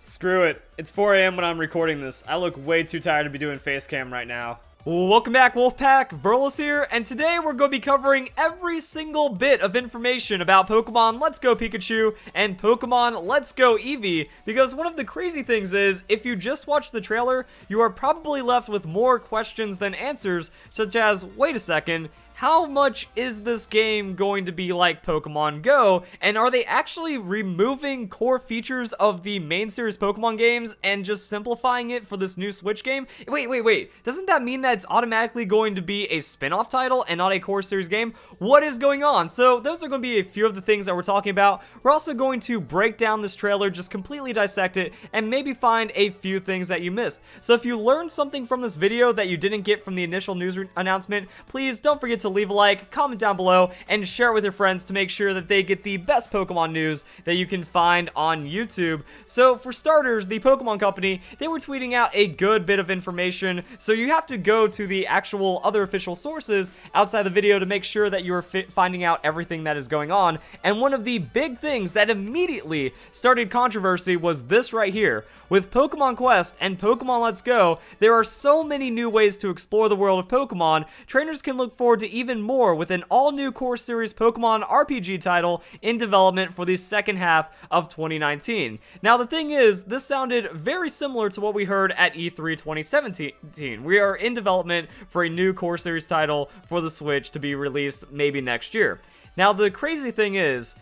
Screw it. It's 4 a.m. when I'm recording this. I look way too tired to be doing face cam right now. Welcome back, Wolfpack. Verlis here, and today we're going to be covering every single bit of information about Pokemon Let's Go Pikachu and Pokemon Let's Go Eevee, because one of the crazy things is, if you just watch the trailer, you are probably left with more questions than answers, such as, wait a second, how much is this game going to be like Pokemon Go? And are they actually removing core features of the main series Pokemon games and just simplifying it for this new Switch game? Wait. Doesn't that mean that it's automatically going to be a spin-off title and not a core series game? What is going on? So those are going to be a few of the things that we're talking about. We're also going to break down this trailer, just completely dissect it, and maybe find a few things that you missed. So if you learned something from this video that you didn't get from the initial news announcement, please don't forget to leave a like, comment down below, and share it with your friends to make sure that they get the best Pokemon news that you can find on YouTube. So for starters, the Pokemon Company, they were tweeting out a good bit of information, so you have to go to the actual other official sources outside the video to make sure that you're finding out everything that is going on. And one of the big things that immediately started controversy was this right here. With Pokemon Quest and Pokemon Let's Go, there are so many new ways to explore the world of Pokemon, trainers can look forward to even more with an all-new core series Pokemon RPG title in development for the second half of 2019. Now the thing is, this sounded very similar to what we heard at E3 2017. We are in development for a new core series title for the Switch to be released maybe next year. Now the crazy thing is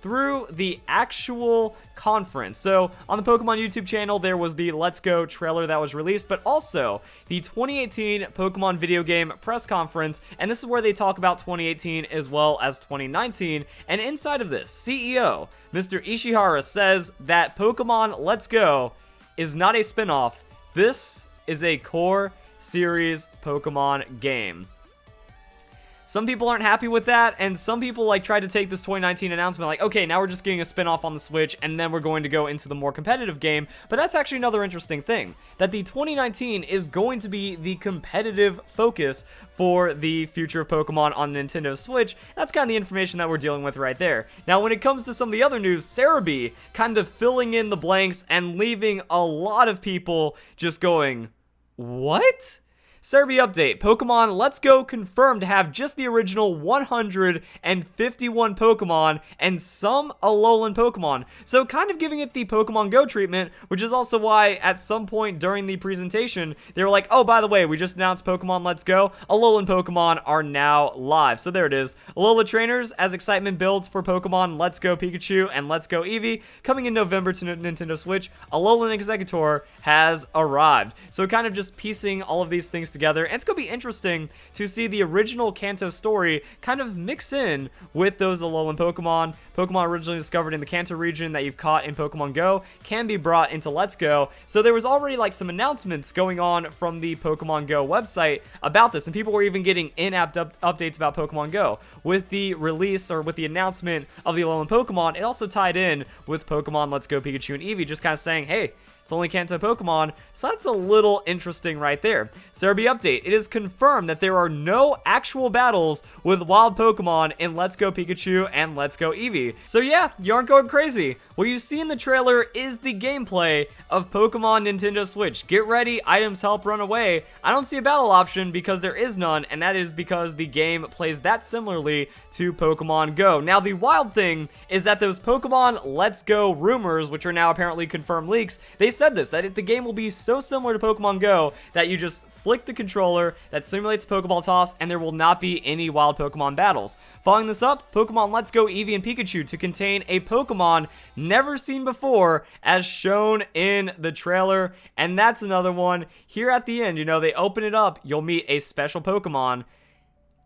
through the actual conference. So on the Pokemon YouTube channel, there was the Let's Go trailer that was released, but also the 2018 Pokemon video game press conference, and this is where they talk about 2018 as well as 2019, and inside of this, CEO Mr. Ishihara says that Pokemon Let's Go is not a spin-off. This is a core series Pokemon game. Some people aren't happy with that, and some people tried to take this 2019 announcement like, okay, now we're just getting a spin-off on the Switch, and then we're going to go into the more competitive game. But that's actually another interesting thing, that the 2019 is going to be the competitive focus for the future of Pokemon on Nintendo Switch. That's kind of the information that we're dealing with right there. Now, when it comes to some of the other news, Cerebi kind of filling in the blanks and leaving a lot of people just going, what? Cerebi update, Pokemon Let's Go confirmed to have just the original 151 Pokemon and some Alolan Pokemon. So kind of giving it the Pokemon Go treatment, which is also why at some point during the presentation, they were like, oh, by the way, we just announced Pokemon Let's Go. Alolan Pokemon are now live. So there it is. Alola trainers, as excitement builds for Pokemon Let's Go Pikachu and Let's Go Eevee, coming in November to Nintendo Switch, Alolan Exeggutor has arrived. So kind of just piecing all of these things together, and it's going to be interesting to see the original Kanto story kind of mix in with those Alolan Pokemon. Pokemon originally discovered in the Kanto region that you've caught in Pokemon Go can be brought into Let's Go. So there was already some announcements going on from the Pokemon Go website about this, and people were even getting in-app updates about Pokemon Go. With the release or with the announcement of the Alolan Pokemon, it also tied in with Pokemon Let's Go Pikachu and Eevee, just kind of saying, hey, it's only Kanto Pokemon, so that's a little interesting right there. Cerebi update, it is confirmed that there are no actual battles with wild Pokemon in Let's Go Pikachu and Let's Go Eevee. So yeah, you aren't going crazy. What you see in the trailer is the gameplay of Pokemon Nintendo Switch. Get ready, items help run away. I don't see a battle option because there is none, and that is because the game plays that similarly to Pokemon Go. Now, the wild thing is that those Pokemon Let's Go rumors, which are now apparently confirmed leaks, they said this, that the game will be so similar to Pokemon Go that you just flick the controller that simulates Pokeball toss, and there will not be any wild Pokemon battles. Following this up, Pokemon Let's Go Eevee and Pikachu to contain a Pokemon never seen before as shown in the trailer, and that's another one. Here at the end, they open it up, you'll meet a special Pokemon.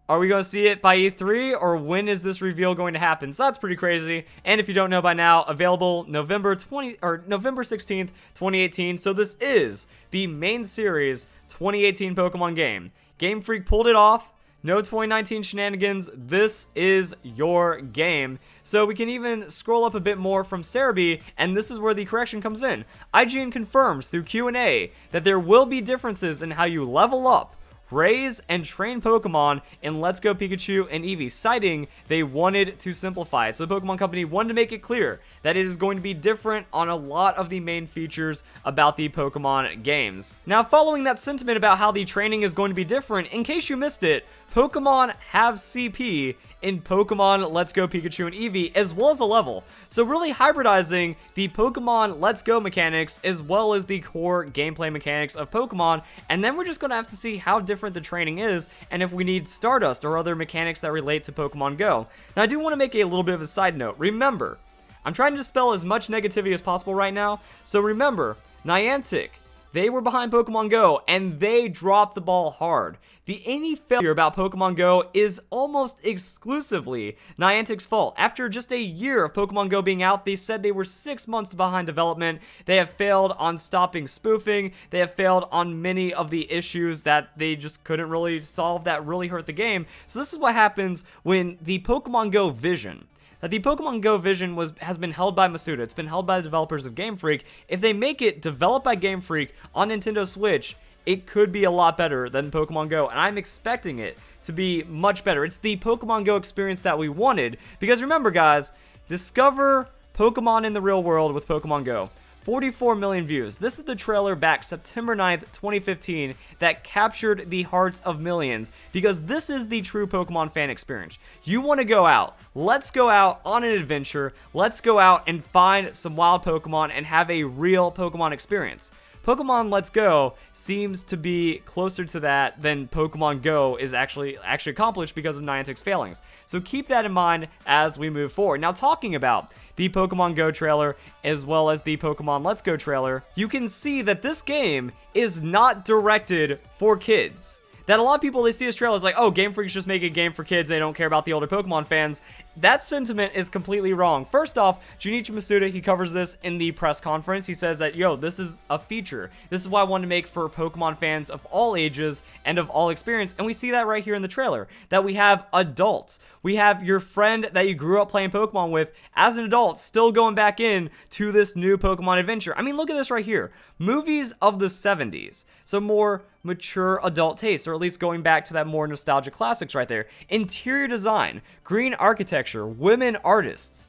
Are we going to see it by E3, or when is this reveal going to happen? So that's pretty crazy. And if you don't know by now, available November 16th, 2018. So this is the main series 2018 Pokemon game. Game Freak pulled it off. No 2019 shenanigans. This is your game. So we can even scroll up a bit more from Cerebi, and this is where the correction comes in. IGN confirms through Q&A that there will be differences in how you level up, raise and train Pokemon in Let's Go Pikachu and Eevee, citing they wanted to simplify it. So the Pokemon Company wanted to make it clear that it is going to be different on a lot of the main features about the Pokemon games. Now, following that sentiment about how the training is going to be different, in case you missed it, Pokemon have CP in Pokemon Let's Go Pikachu and Eevee, as well as a level. So really hybridizing the Pokemon Let's Go mechanics as well as the core gameplay mechanics of Pokemon, and then we're just going to have to see how different the training is and if we need Stardust or other mechanics that relate to Pokemon Go. Now, I do want to make a little bit of a side note. Remember, I'm trying to dispel as much negativity as possible right now, so remember, Niantic, they were behind Pokemon Go, and they dropped the ball hard. Any failure about Pokemon Go is almost exclusively Niantic's fault. After just a year of Pokemon Go being out, they said they were 6 months behind development. They have failed on stopping spoofing. They have failed on many of the issues that they just couldn't really solve that really hurt the game. So this is what happens when the Pokemon Go vision, that the Pokemon Go vision has been held by Masuda. It's been held by the developers of Game Freak. If they make it developed by Game Freak on Nintendo Switch, it could be a lot better than Pokemon Go, and I'm expecting it to be much better. It's the Pokemon Go experience that we wanted, because remember, guys, discover Pokemon in the real world with Pokemon Go. 44 million views. This is the trailer back September 9th, 2015 that captured the hearts of millions, because this is the true Pokemon fan experience. You want to go out. Let's go out on an adventure. Let's go out and find some wild Pokemon and have a real Pokemon experience. Pokemon Let's Go seems to be closer to that than Pokemon Go is actually accomplished because of Niantic's failings. So keep that in mind as we move forward. Now, talking about the Pokemon Go trailer as well as the Pokemon Let's Go trailer, you can see that this game is not directed for kids. That a lot of people, they see this trailer, it's like, oh, Game Freak's just making a game for kids, they don't care about the older Pokemon fans. That sentiment is completely wrong. First off, Junichi Masuda, he covers this in the press conference. He says that, yo, this is a feature. This is what I wanted to make for Pokemon fans of all ages and of all experience. And we see that right here in the trailer, that we have adults. We have your friend that you grew up playing Pokemon with as an adult still going back in to this new Pokemon adventure. I mean, look at this right here. Movies of the 70s. So more mature adult taste, or at least going back to that more nostalgic classics right there. Interior design, green architecture, women artists.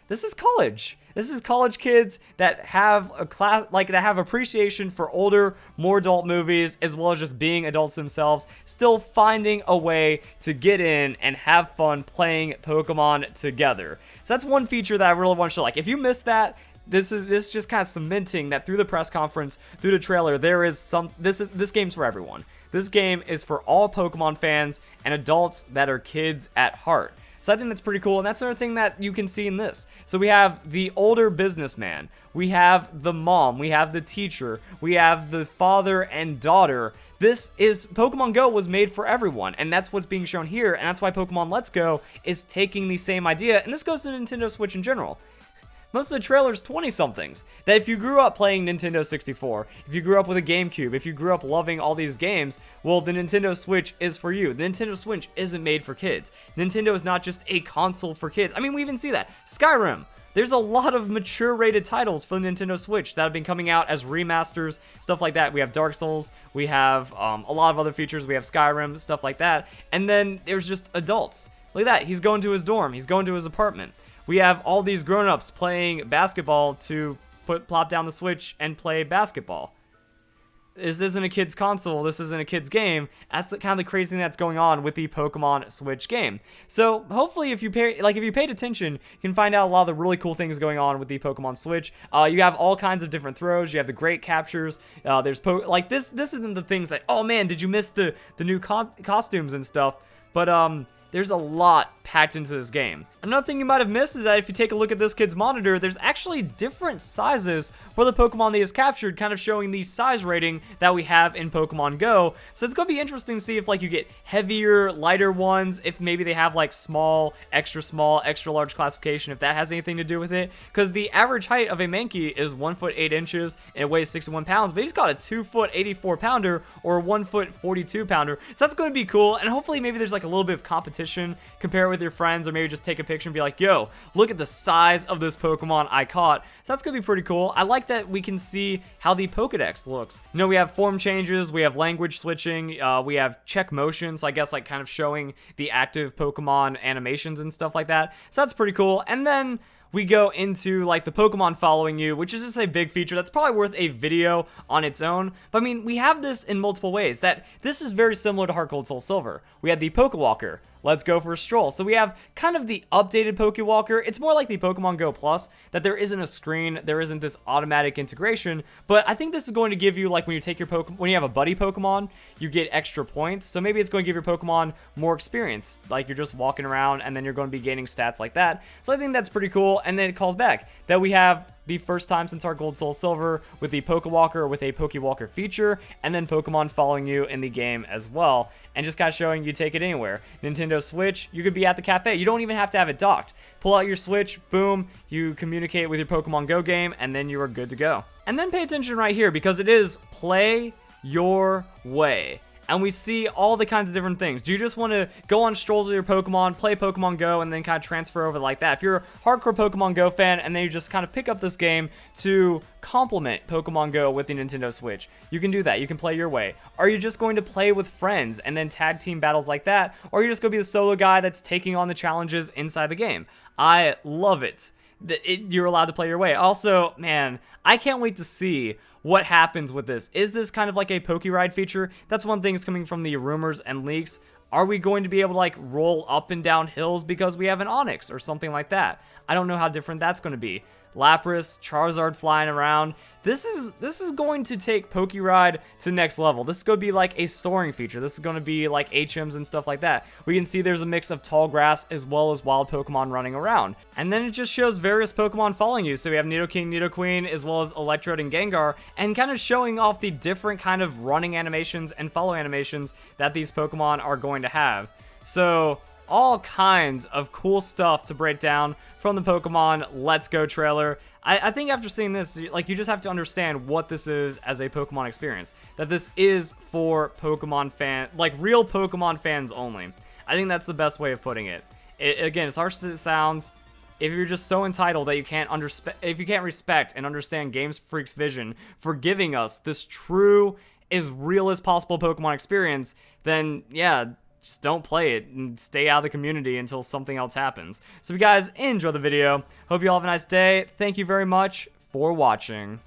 This is college. This is college kids that have a class, like that have appreciation for older, more adult movies, as well as just being adults themselves, still finding a way to get in and have fun playing Pokemon together. So that's one feature that I really want to show. Like, if you missed that, this is just kind of cementing that through the press conference, through the trailer, there is some, this game's for everyone. This game is for all Pokemon fans and adults that are kids at heart. So I think that's pretty cool, and that's another thing that you can see in this. So we have the older businessman, we have the mom, we have the teacher, we have the father and daughter. This is, Pokemon Go was made for everyone, and that's what's being shown here, and that's why Pokemon Let's Go is taking the same idea, and this goes to Nintendo Switch in general. Most of the trailers 20-somethings, that if you grew up playing Nintendo 64, if you grew up with a GameCube, if you grew up loving all these games, well, the Nintendo Switch is for you. The Nintendo Switch isn't made for kids. Nintendo is not just a console for kids. I mean, we even see that. Skyrim. There's a lot of mature rated titles for the Nintendo Switch that have been coming out as remasters, stuff like that. We have Dark Souls, we have a lot of other features, we have Skyrim, stuff like that. And then there's just adults. Look at that, he's going to his dorm, he's going to his apartment. We have all these grown-ups playing basketball to plop down the Switch and play basketball. This isn't a kid's console, this isn't a kid's game. That's the kind of the crazy thing that's going on with the Pokemon Switch game. So hopefully if you paid attention, you can find out a lot of the really cool things going on with the Pokemon Switch. You have all kinds of different throws, you have the great captures, there's this isn't the things like, oh man, did you miss the new costumes and stuff? But there's a lot packed into this game. Another thing you might have missed is that if you take a look at this kid's monitor, there's actually different sizes for the Pokemon that he has captured, kind of showing the size rating that we have in Pokemon Go. So it's going to be interesting to see if like you get heavier, lighter ones, if maybe they have like small, extra large classification, if that has anything to do with it. Because the average height of a Mankey is 1 foot 8 inches and it weighs 61 pounds, but he's got a 2 foot 84 pounder or a 1 foot 42 pounder. So that's going to be cool, and hopefully maybe there's like a little bit of competition competition, compare it with your friends, or maybe just take a picture and be like, yo, look at the size of this Pokemon I caught. So that's gonna be pretty cool. I like that we can see how the Pokedex looks. You know, we have form changes, we have language switching, we have check motions, so I guess like kind of showing the active Pokemon animations and stuff like that. So that's pretty cool. And then we go into like the Pokemon following you, which is just a big feature that's probably worth a video on its own. But I mean, we have this in multiple ways. That this is very similar to Heart Gold Soul Silver. We had the Pokewalker. Let's go for a stroll. So we have kind of the updated Pokewalker. It's more like the Pokemon Go Plus, that there isn't a screen, there isn't this automatic integration, but I think this is going to give you, like when you take your when you have a buddy Pokemon, you get extra points. So maybe it's going to give your Pokemon more experience, like you're just walking around and then you're going to be gaining stats like that. So I think that's pretty cool. And then it calls back that we have the first time since Heart Gold Soul Silver with the Pokewalker with a Pokewalker feature, and then Pokemon following you in the game as well, and just kind of showing you take it anywhere. Nintendo Switch, you could be at the cafe. You don't even have to have it docked. Pull out your Switch, boom, you communicate with your Pokemon Go game, and then you are good to go. And then pay attention right here, because it is play your way. And we see all the kinds of different things. Do you just want to go on strolls with your Pokemon, play Pokemon Go, and then kind of transfer over like that? If you're a hardcore Pokemon Go fan and then you just kind of pick up this game to complement Pokemon Go with the Nintendo Switch, you can do that. You can play your way. Are you just going to play with friends and then tag team battles like that? Or are you just going to be the solo guy that's taking on the challenges inside the game? I love it. You're allowed to play your way. Also, man, I can't wait to see what happens with this. Is this kind of like a Pokeride feature? That's one thing that's coming from the rumors and leaks. Are we going to be able to like roll up and down hills because we have an Onix or something like that? I don't know how different that's going to be. Lapras, Charizard flying around. This is going to take Pokeride to the next level. This is going to be like a soaring feature. This is going to be like HMs and stuff like that. We can see there's a mix of tall grass as well as wild Pokemon running around. And then it just shows various Pokemon following you. So we have Nidoking, Nidoqueen, as well as Electrode and Gengar, and kind of showing off the different kind of running animations and follow animations that these Pokemon are going to have. So all kinds of cool stuff to break down from the Pokemon Let's Go trailer. I think after seeing this, like, you just have to understand what this is as a Pokemon experience. That this is for Pokemon fan, like real Pokemon fans only. I think that's the best way of putting it. Again, as harsh as it sounds, if you're just so entitled that you can't respect and understand Game Freak's vision for giving us this true, as real as possible Pokemon experience, then yeah, just don't play it and stay out of the community until something else happens. So if you guys enjoy the video, hope you all have a nice day. Thank you very much for watching.